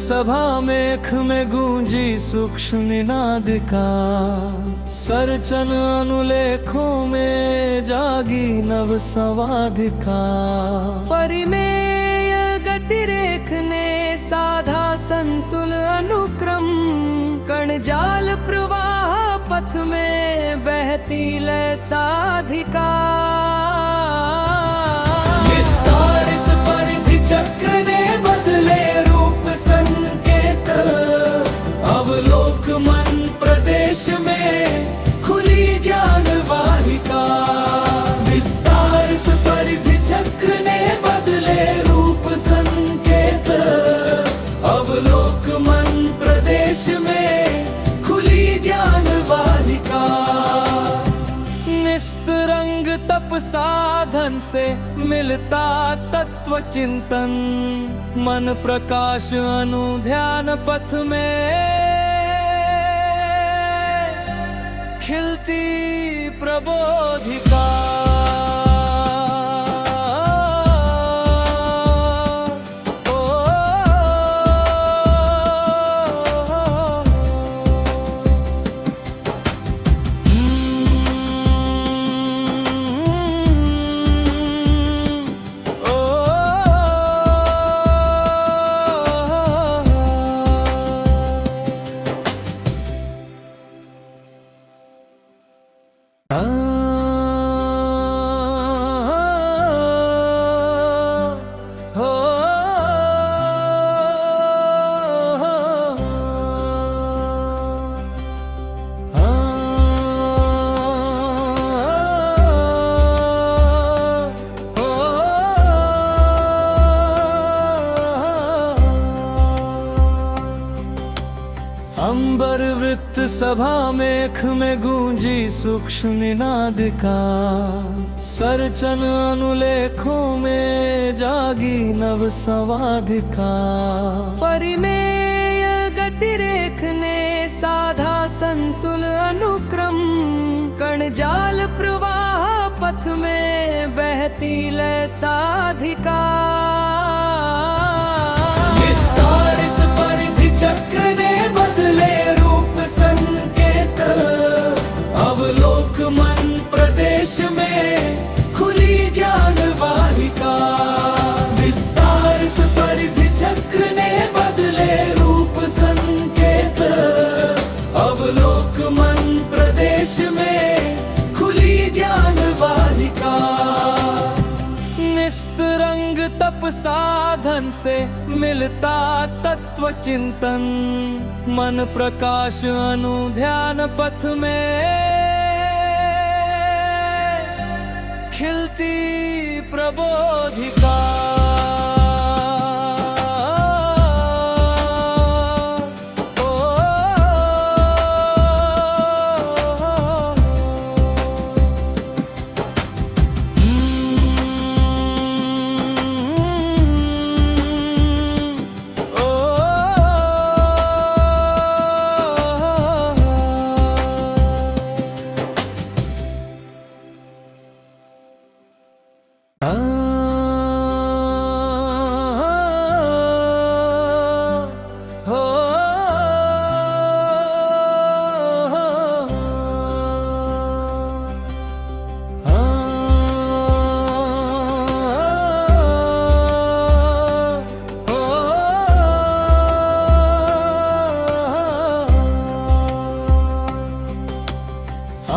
सभा मेख में गूंजी सूक्ष्म निनादिका, सरचन अनुलेखों में जागी नव संवादिका। परिमेय गतिरेख ने साधा संतुल अनुक्रम, कण जाल प्रवाह पथ में बहती लय साधिका। विस्तारित परिधि चक्र ने बदले रूप संकेत, अवलोक मन प्रदेश में खुली ज्ञान वाहिका। विस्तारित परिधि चक्र ने बदले रूप संकेत, अवलोक मन प्रदेश में खुली ज्ञान वाहिका। निस्तरंग तप साधन से मिलता तत्व चिंतन, मन प्रकाश अनुध्यान पथ में खिलती प्रबोधिका। अंबर वृत्त सभा मेख में गूंजी सूक्ष्म निनादिका, सरचन अनुलेखों में जागी नव संवादिका। परिमेय गतिरेख ने साधा संतुल अनुक्रम, कण जाल प्रवाह पथ में बहती लय साधिका। विस्तारित परिधि चक्र ने बदले रूप संकेत, अवलोक मन प्रदेश में खुली ज्ञान वाहिका। विस्तारित परिधि चक्र ने बदले रूप संकेत, अवलोक मन प्रदेश में खुली ज्ञान वाहिका। निस्तरंग तप साधन से मिलता तत्व चिंतन, मन प्रकाश अनुध्यान पथ में खिलती प्रबोधिका।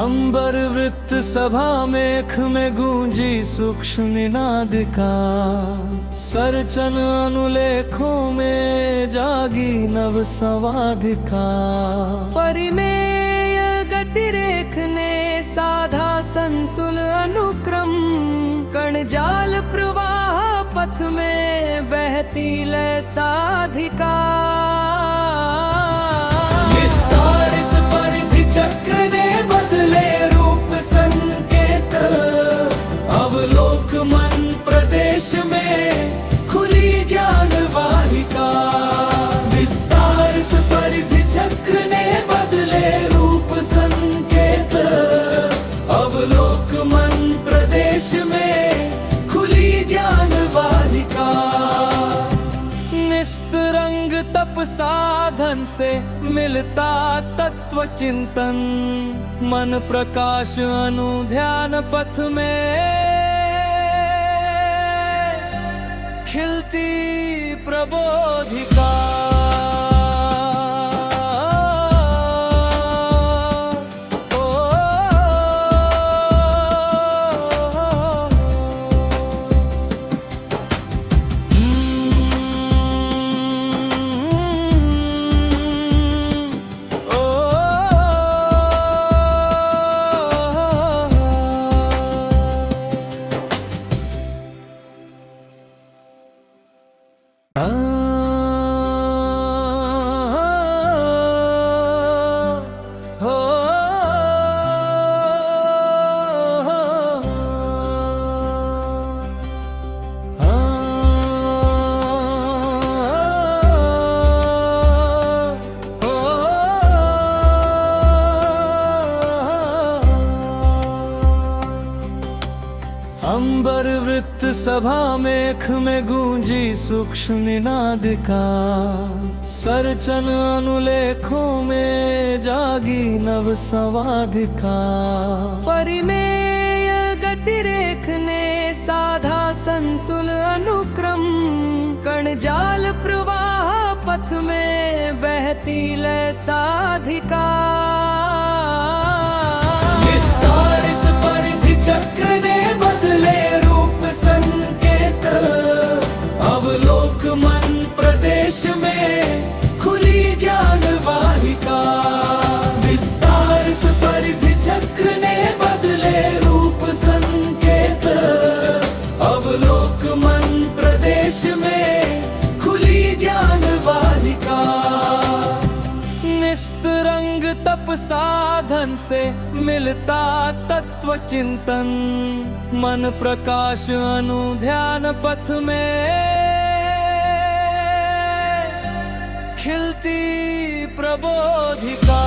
अंबर वृत्त सभा मेख में गूंजी सूक्ष्म निनादिका, सरचन अनुलेखों में जागी नव संवादिका। परिमेय गतिरेख ने साधा संतुल अनुक्रम, कण जाल प्रवाह पथ में बहती लय साधिका। विस्तारित परिधि चक्र ने बदले रूप संकेत, अवलोक मन प्रदेश में खुली ज्ञान वाहिका। विस्तारित परिधि चक्र ने बदले रूप संकेत, अवलोक मन प्रदेश में खुली ज्ञान वाहिका। निस्तरंग तप साधन से मिलता तत्व चिंतन, मन प्रकाश अनुध्यान पथ में खिलती प्रबोधिका। अंबर वृत्त सभा मेख में गूंजी सूक्ष्म निनादिका, सरचन अनुलेखों में जागी नव संवादिका। परिमेय गतिरेख ने साधा संतुल अनुक्रम, कण जाल प्रवाह पथ में बहती लय साधिका। विस्तारित परिधि चक्र ने बदले रूप संकेत, अवलोक मन प्रदेश में खुली ज्ञान वाहिका। विस्तारित परिधि चक्र ने बदले रूप संकेत, अवलोक मन प्रदेश में खुली ज्ञान वाहिका। निस्तरंग तप साधन से मिलता तत्व चिंतन, मन प्रकाश अनुध्यान पथ में खिलती प्रबोधिका।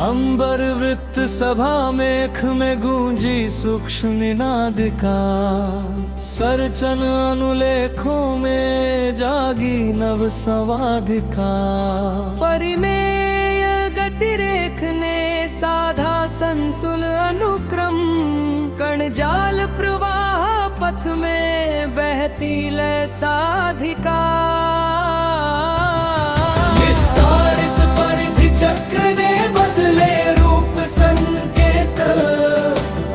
अंबर वृत्त सभा मेख में गूंजी सूक्ष्म निनादिका, सरचन अनुलेखों में जागी नव संवादिका। परिमेय गतिरेख ने साधा संतुल अनुक्रम, कण जाल प्रवाह पथ में बहती लय साधिका। विस्तारित परिधि चक्र ने बदले रूप संकेत,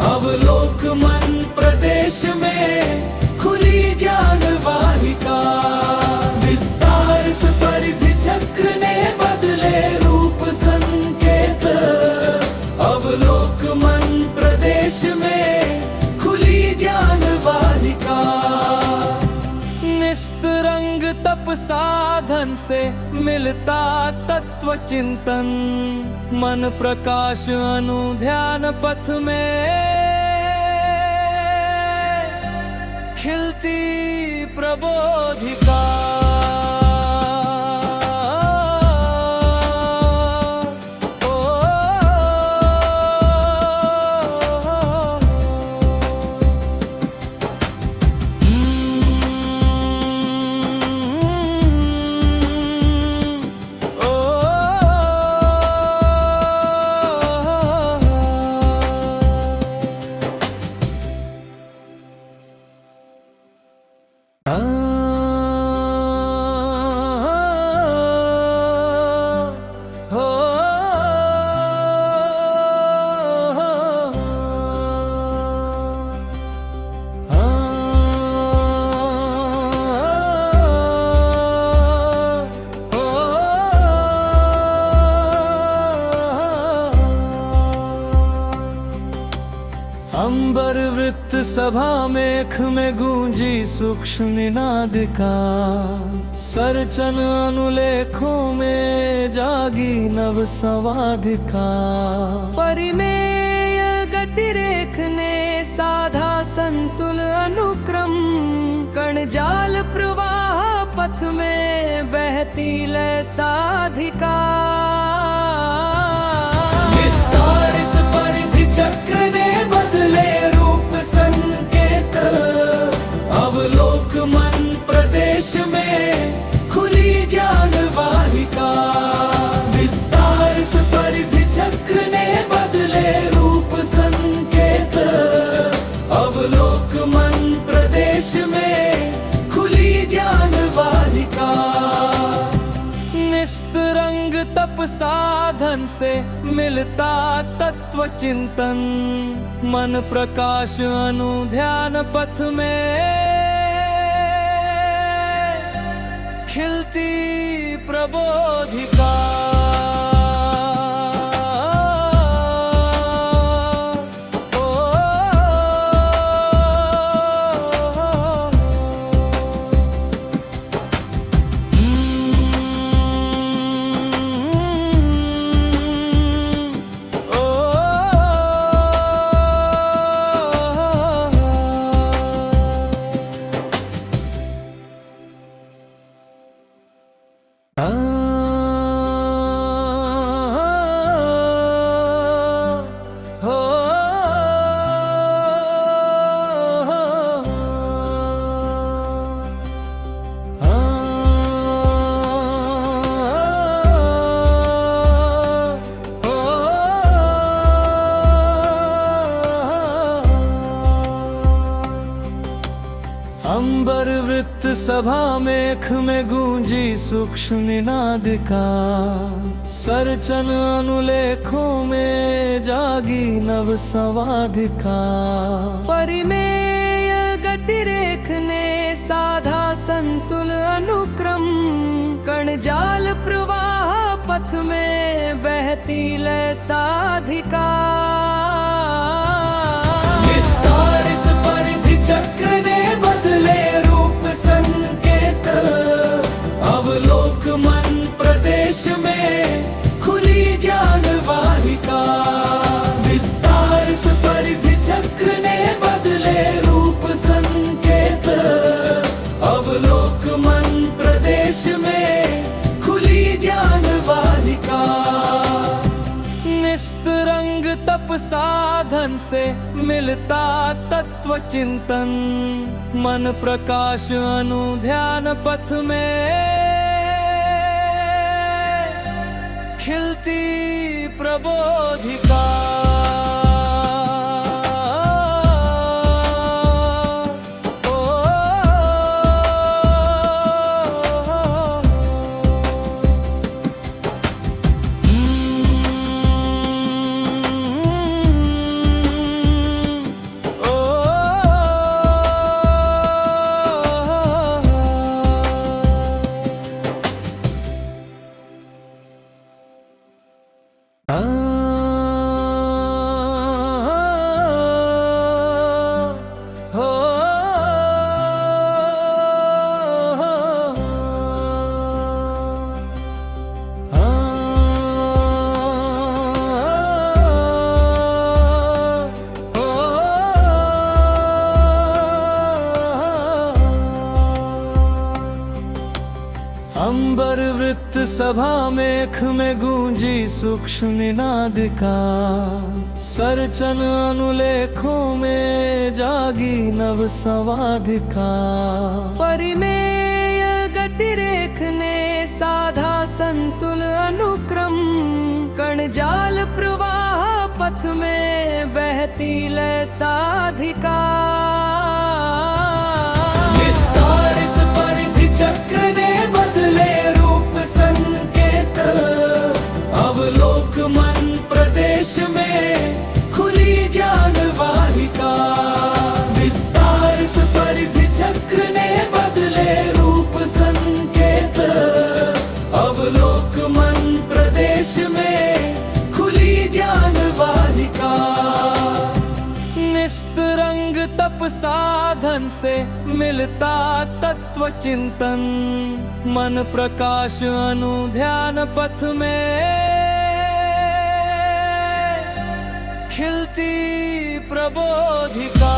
अवलोक मन प्रदेश में खुली ज्ञान वाहिका। विस्तारित परिधि चक्र ने बदले रूप संकेत, अवलोक मन प्रदेश में खुली ज्ञान वाहिका। निस्तरंग तप साधन से मिलता तत्व चिंतन, मन प्रकाश अनुध्यान पथ में खिलती प्रबोधिका। सभा मेख में गूंजी सूक्ष्म निनादिका, सरचन अनुलेखों में जागी नव संवादिका। परिमेय गतिरेख ने साधा संतुल अनुक्रम, कण जाल प्रवाह पथ में बहती लय साधिका। विस्तारित परिधि चक्र ने बदले रूप संकेत, अवलोक मन प्रदेश में खुली ज्ञान वाहिका। विस्तारित परिधि चक्र ने बदले रूप संकेत, अवलोक मन प्रदेश में खुली ज्ञान वाहिका। निस्तरंग तप साधन से मिलता तत्व चिंतन, मन प्रकाश अनुध्यान पथ में खिलती प्रबोधिका। अंबर वृत्त सभा मेख में गूंजी सूक्ष्म निनादिका, सरचन अनुलेखों में जागी नव संवादिका। परिमेय गतिरेख ने साधा संतुल अनुक्रम, कण जाल प्रवाह पथ में बहती लय साधिका। विस्तारित परिधि चक्र ने बदले रूप संकेत, अवलोक मन प्रदेश में खुली ज्ञान वाहिका। विस्तारित परिधि चक्र ने बदले रूप संकेत, अवलोक मन प्रदेश में खुली ज्ञान वाहिका। निस्तरंग तप साधन से मिलता तत्व चिंतन, मन प्रकाश अनुध्यान पथ में खिलती प्रबोधिका। अंबर वृत्त सभा मेख में गूंजी सूक्ष्म निनादिका, सरचन अनुलेखों में जागी नव संवादिका। परिमेय गतिरेख ने साधा संतुल अनुक्रम, कण जाल प्रवाह पथ में बहती लय साधिका। विस्तारित परिधि चक्र ने बदले रूप संकेत, अवलोक मन प्रदेश में खुली ज्ञान वाहिका। विस्तारित परिधि चक्र ने बदले रूप संकेत, अवलोक मन प्रदेश में खुली ज्ञान वाहिका। निस्तरंग तप साधन से मिलता तत्व चिंतन, मन प्रकाश अनुध्यान पथ में खिलती प्रबोधिका।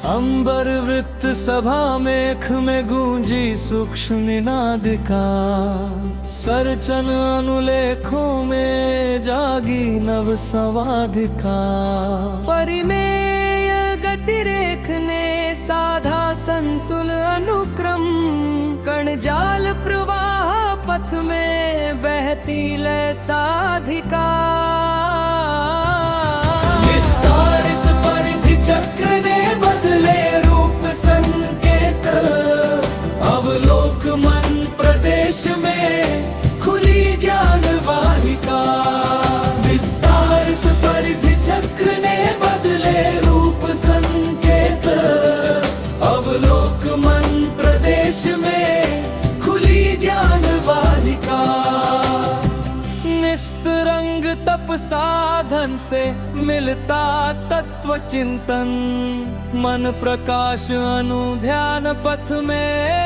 अंबर वृत्त सभा मेख में गूंजी सूक्ष्म निनादिका, सरचन अनुलेखों में जागी नव संवादिका। परिमेय गतिरेख ने साधा संतुल अनुक्रम, कण जाल प्रवाह पथ में बहती लय साधिका। विस्तारित परिधि चक्र ने बदले रूप संकेत, अवलोक मन प्रदेश में खुली ज्ञान वाहिका। विस्तारित परिधि चक्र ने बदले रूप संकेत, अवलोक मन प्रदेश में खुली ज्ञान वाहिका। निस्तरंग तप साधन से मिलता तत्व चिंतन, मन प्रकाश अनुध्यान पथ में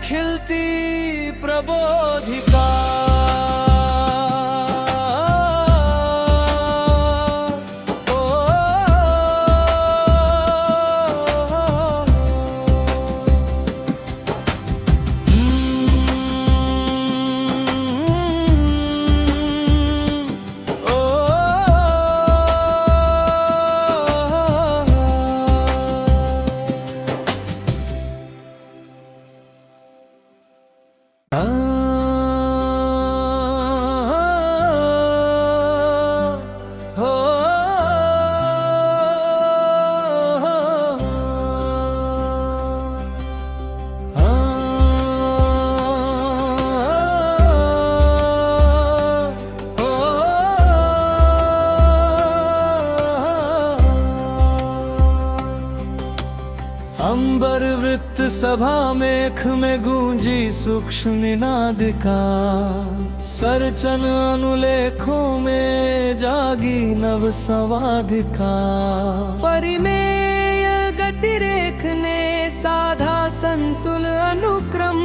खिलती प्रबोधिका। अंबर वृत्त सभा मेख में गूंजी सूक्ष्म निनादिका, सरचन अनुलेखों में जागी नव संवादिका। परिमेय गतिरेख ने साधा संतुल अनुक्रम,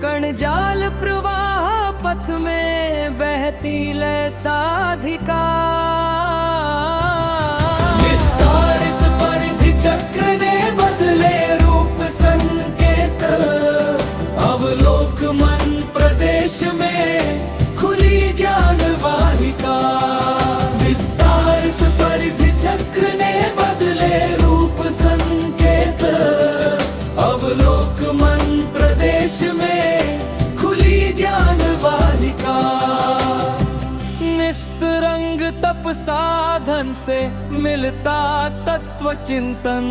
कण जाल प्रवाह पथ में बहती लय साधिका। विस्तारित परिधि चक्र ने बदले रूप संकेत, अवलोक मन प्रदेश में खुली ज्ञान वाहिका। विस्तारित परिधि चक्र ने बदले रूप संकेत, अवलोक मन प्रदेश में खुली ज्ञान वाहिका। निस्तरंग तप साधन से मिलता तत्व चिंतन,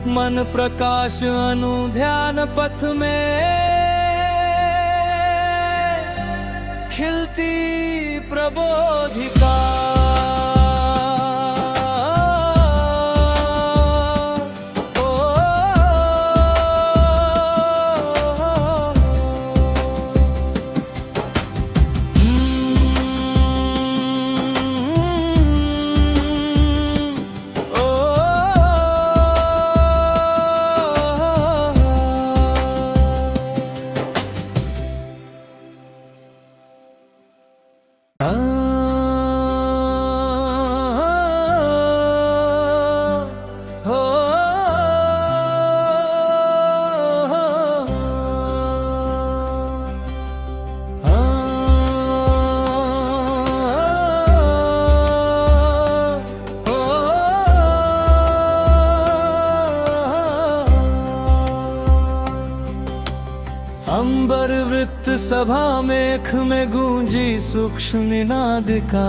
मन प्रकाश अनुध्यान पथ में खिलती प्रबोधिका। वृत्त सभा मेख में गूंजी सूक्ष्म निनादिका,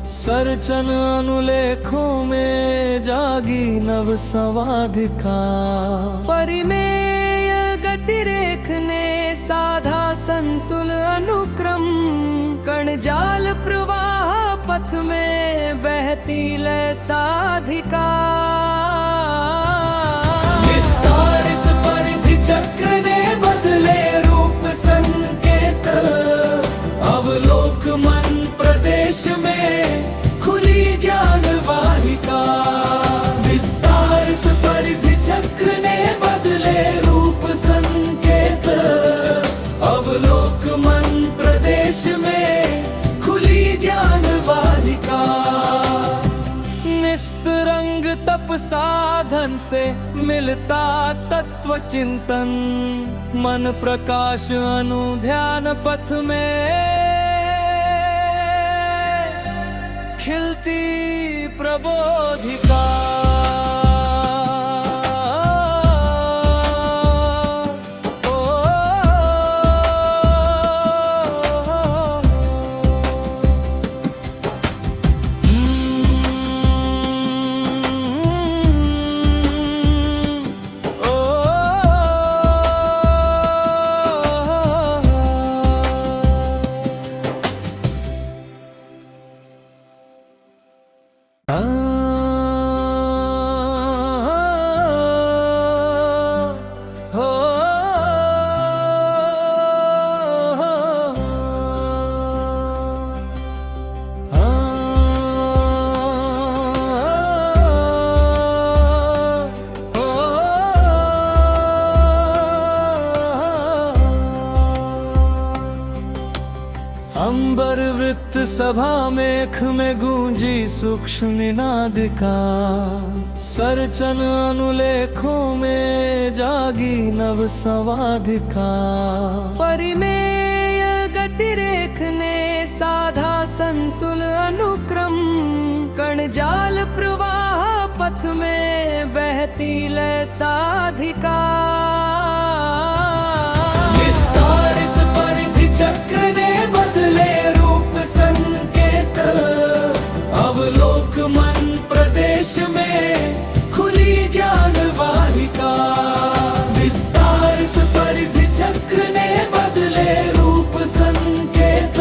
सरचन अनुलेखों में जागी नव संवादिका। परिमेय गतिरेख ने साधा संतुल अनुक्रम, कण जाल प्रवाह पथ में बहती लय साधिका। विस्तारित परिधि चक्र ने बदले रूप संकेत, अवलोक मन प्रदेश में खुली ज्ञान वाहिका। विस्तारित परिधि चक्र ने बदले रूप संकेत, अवलोक मन प्रदेश में खुली ज्ञान वाहिका। निस्तरंग तप साधन से मिलता तत्व चिंतन, मन प्रकाश अनुध्यान पथ में खिलती प्रबोधिका। अंबर वृत्त सभा मेख में गूंजी सूक्ष्म निनादिका, सरचन अनुलेखों में जागी नव संवादिका। परिमेय गतिरेख ने साधा संतुल अनुक्रम, कण जाल प्रवाह पथ में बहती लय साधिका। विस्तारित परिधि चक्र ने बदले रूप संकेत, अवलोक मन प्रदेश में खुली ज्ञान वाहिका। विस्तारित परिधि चक्र ने बदले रूप संकेत,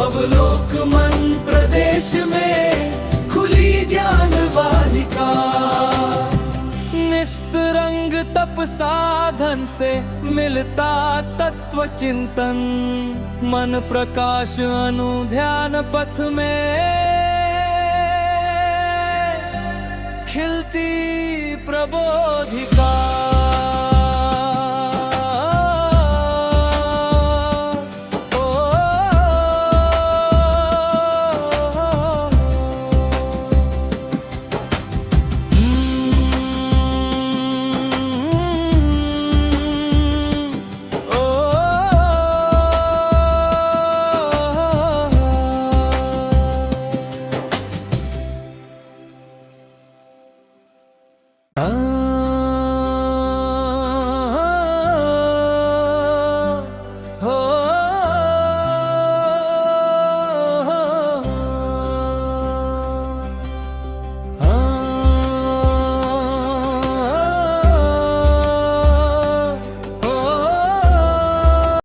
अवलोक मन प्रदेश में खुली ज्ञान वाहिका। निस्तरंग तप साधन से मिलता तत्व चिंतन, मन प्रकाश अनुध्यान पथ में खिलती प्रबोधिका।